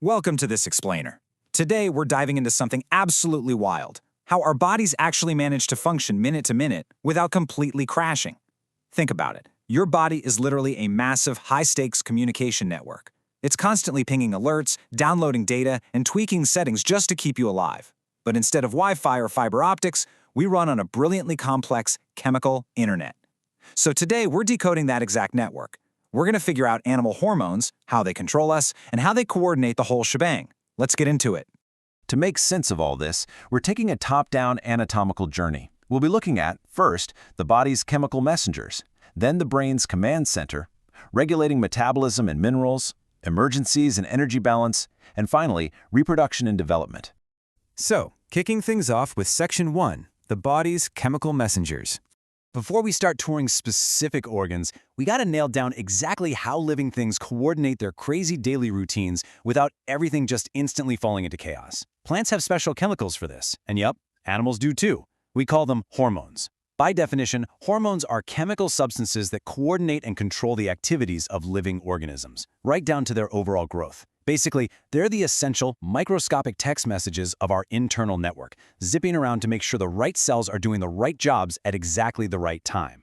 Welcome to this explainer. Today we're diving into something absolutely wild, how our bodies actually manage to function minute to minute without completely crashing. Think about it. Your body is literally a massive, high-stakes communication network. It's constantly pinging alerts, downloading data, and tweaking settings just to keep you alive. But instead of Wi-Fi or fiber optics, we run on a brilliantly complex chemical internet. So today we're decoding that exact network. We're going to figure out animal hormones, how they control us, and how they coordinate the whole shebang. Let's get into it. To make sense of all this, we're taking a top-down anatomical journey. We'll be looking at, first, the body's chemical messengers, then the brain's command center, regulating metabolism and minerals, emergencies and energy balance, and finally, reproduction and development. So, kicking things off with Section 1, the body's chemical messengers. Before we start touring specific organs, we gotta nail down exactly how living things coordinate their crazy daily routines without everything just instantly falling into chaos. Plants have special chemicals for this, and yep, animals do too. We call them hormones. By definition, hormones are chemical substances that coordinate and control the activities of living organisms, right down to their overall growth. Basically, they're the essential, microscopic text messages of our internal network, zipping around to make sure the right cells are doing the right jobs at exactly the right time.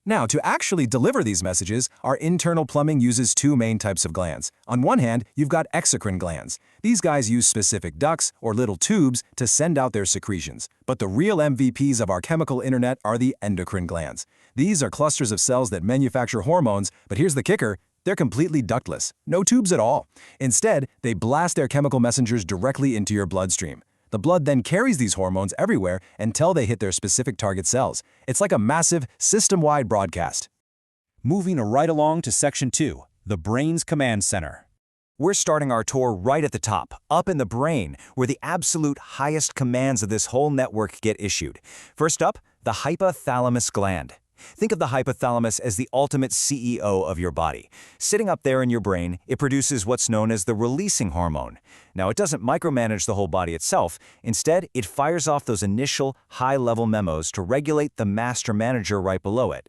Now, to actually deliver these messages, our internal plumbing uses two main types of glands. On one hand, you've got exocrine glands. These guys use specific ducts or little tubes to send out their secretions. But the real MVPs of our chemical internet are the endocrine glands. These are clusters of cells that manufacture hormones, but here's the kicker. They're completely ductless, no tubes at all. Instead, they blast their chemical messengers directly into your bloodstream. The blood then carries these hormones everywhere until they hit their specific target cells. It's like a massive, system-wide broadcast. Moving right along to Section 2, the brain's command center. We're starting our tour right at the top, up in the brain, where the absolute highest commands of this whole network get issued. First up, the hypothalamus gland. Think of the hypothalamus as the ultimate CEO of your body. Sitting up there in your brain, it produces what's known as the releasing hormone. Now, it doesn't micromanage the whole body itself. Instead, it fires off those initial, high-level memos to regulate the master manager right below it.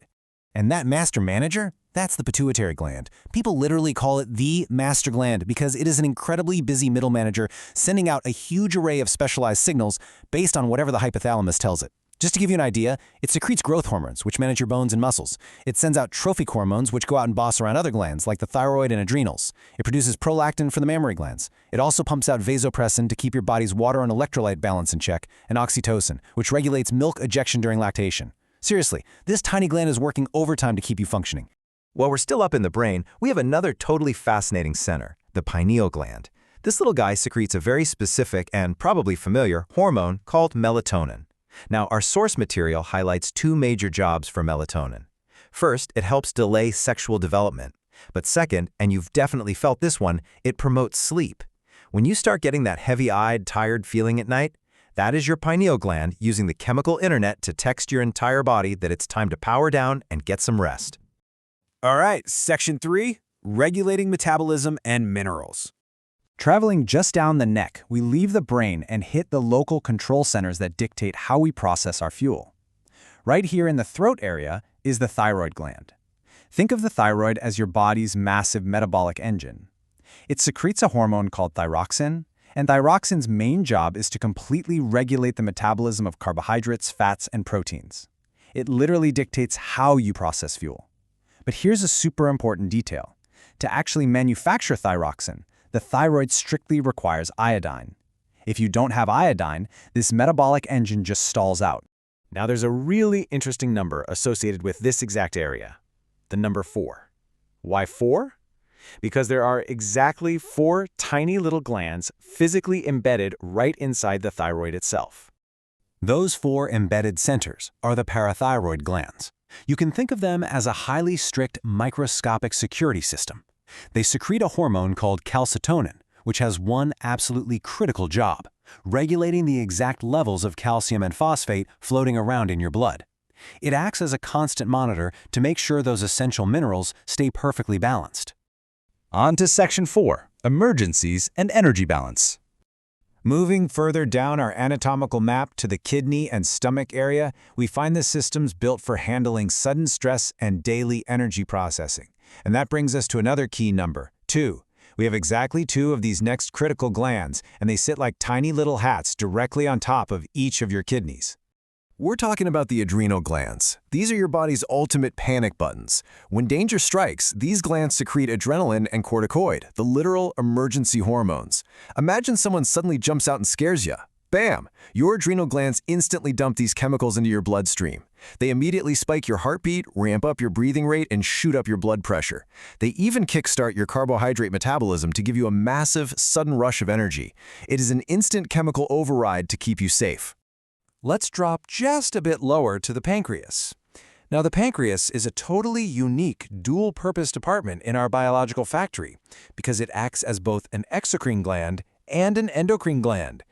And that master manager? That's the pituitary gland. People literally call it the master gland because it is an incredibly busy middle manager sending out a huge array of specialized signals based on whatever the hypothalamus tells it. Just to give you an idea, it secretes growth hormones, which manage your bones and muscles. It sends out trophic hormones, which go out and boss around other glands, like the thyroid and adrenals. It produces prolactin for the mammary glands. It also pumps out vasopressin to keep your body's water and electrolyte balance in check, and oxytocin, which regulates milk ejection during lactation. Seriously, this tiny gland is working overtime to keep you functioning. While we're still up in the brain, we have another totally fascinating center, the pineal gland. This little guy secretes a very specific and probably familiar hormone called melatonin. Now, our source material highlights two major jobs for melatonin. First, it helps delay sexual development. But second, and you've definitely felt this one, it promotes sleep. When you start getting that heavy-eyed, tired feeling at night, that is your pineal gland using the chemical internet to text your entire body that it's time to power down and get some rest. All right, Section 3, regulating metabolism and minerals. Traveling just down the neck, we leave the brain and hit the local control centers that dictate how we process our fuel. Right here in the throat area is the thyroid gland. Think of the thyroid as your body's massive metabolic engine. It secretes a hormone called thyroxine, and thyroxine's main job is to completely regulate the metabolism of carbohydrates, fats, and proteins. It literally dictates how you process fuel. But here's a super important detail. To actually manufacture thyroxine, the thyroid strictly requires iodine. If you don't have iodine, this metabolic engine just stalls out. Now there's a really interesting number associated with this exact area, the number 4. Why 4? Because there are exactly 4 tiny little glands physically embedded right inside the thyroid itself. Those 4 embedded centers are the parathyroid glands. You can think of them as a highly strict microscopic security system. They secrete a hormone called calcitonin, which has one absolutely critical job, regulating the exact levels of calcium and phosphate floating around in your blood. It acts as a constant monitor to make sure those essential minerals stay perfectly balanced. On to Section 4, emergencies and energy balance. Moving further down our anatomical map to the kidney and stomach area, we find the systems built for handling sudden stress and daily energy processing. And that brings us to another key number, 2. We have exactly 2 of these next critical glands, and they sit like tiny little hats directly on top of each of your kidneys. We're talking about the adrenal glands. These are your body's ultimate panic buttons. When danger strikes, these glands secrete adrenaline and corticoid, the literal emergency hormones. Imagine someone suddenly jumps out and scares you. Bam! Your adrenal glands instantly dump these chemicals into your bloodstream. They immediately spike your heartbeat, ramp up your breathing rate, and shoot up your blood pressure. They even kickstart your carbohydrate metabolism to give you a massive, sudden rush of energy. It is an instant chemical override to keep you safe. Let's drop just a bit lower to the pancreas. Now, the pancreas is a totally unique dual-purpose department in our biological factory because it acts as both an exocrine gland and an endocrine gland.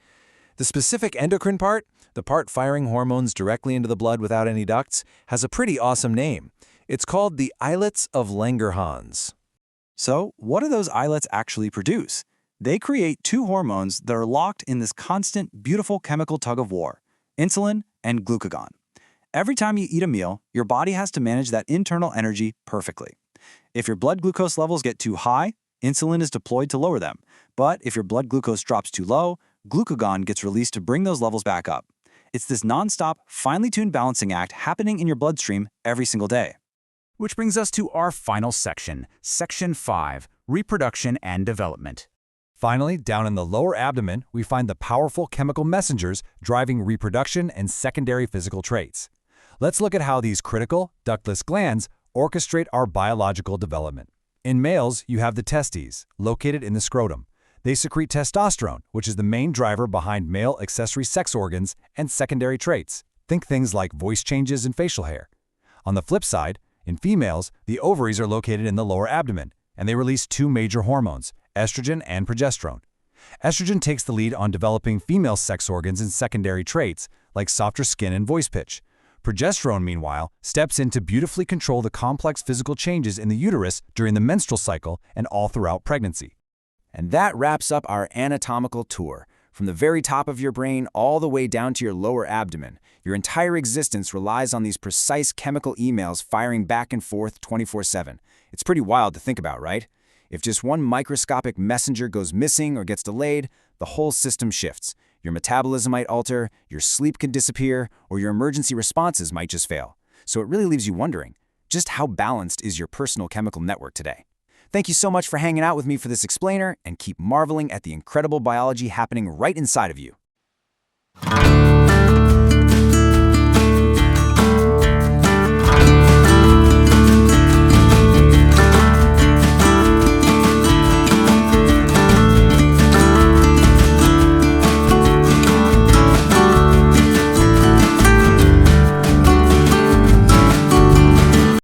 The specific endocrine part, the part firing hormones directly into the blood without any ducts, has a pretty awesome name. It's called the islets of Langerhans. So, what do those islets actually produce? They create 2 hormones that are locked in this constant, beautiful chemical tug-of-war: insulin and glucagon. Every time you eat a meal, your body has to manage that internal energy perfectly. If your blood glucose levels get too high, insulin is deployed to lower them. But if your blood glucose drops too low, glucagon gets released to bring those levels back up. It's this non-stop, finely tuned balancing act happening in your bloodstream every single day. Which brings us to our final section, Section 5, Reproduction and Development. Finally, down in the lower abdomen, we find the powerful chemical messengers driving reproduction and secondary physical traits. Let's look at how these critical, ductless glands orchestrate our biological development. In males, you have the testes, located in the scrotum. They secrete testosterone, which is the main driver behind male accessory sex organs and secondary traits. Think things like voice changes and facial hair. On the flip side, in females, the ovaries are located in the lower abdomen, and they release 2 major hormones, estrogen and progesterone. Estrogen takes the lead on developing female sex organs and secondary traits, like softer skin and voice pitch. Progesterone, meanwhile, steps in to beautifully control the complex physical changes in the uterus during the menstrual cycle and all throughout pregnancy. And that wraps up our anatomical tour. From the very top of your brain all the way down to your lower abdomen, your entire existence relies on these precise chemical emails firing back and forth 24/7. It's pretty wild to think about, right? If just one microscopic messenger goes missing or gets delayed, the whole system shifts. Your metabolism might alter, your sleep could disappear, or your emergency responses might just fail. So it really leaves you wondering, just how balanced is your personal chemical network today? Thank you so much for hanging out with me for this explainer, and keep marveling at the incredible biology happening right inside of you.